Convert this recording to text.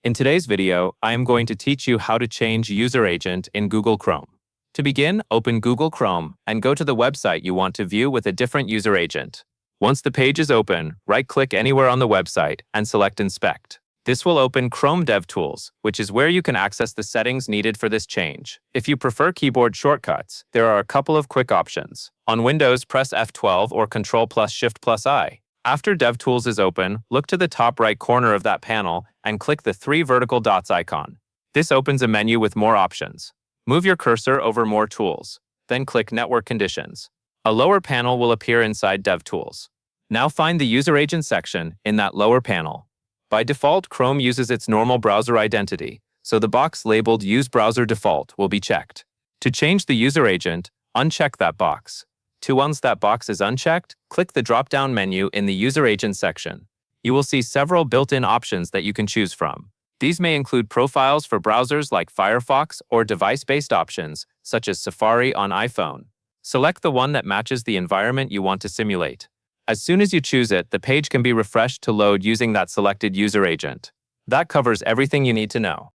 In today's video, I am going to teach you how to change user agent in Google Chrome. To begin, open Google Chrome and go to the website you want to view with a different user agent. Once the page is open, right-click anywhere on the website and select Inspect. This will open Chrome DevTools, which is where you can access the settings needed for this change. If you prefer keyboard shortcuts, there are a couple of quick options. On Windows, press F12 or Ctrl plus Shift plus I. After DevTools is open, look to the top right corner of that panel and click the 3 vertical dots icon. This opens a menu with more options. Move your cursor over More Tools, then click Network Conditions. A lower panel will appear inside DevTools. Now find the User Agent section in that lower panel. By default, Chrome uses its normal browser identity, so the box labeled Use Browser Default will be checked. To change the user agent, uncheck that box. Once that box is unchecked, click the drop-down menu in the User Agent section. You will see several built-in options that you can choose from. These may include profiles for browsers like Firefox or device-based options, such as Safari on iPhone. Select the one that matches the environment you want to simulate. As soon as you choose it, the page can be refreshed to load using that selected user agent. That covers everything you need to know.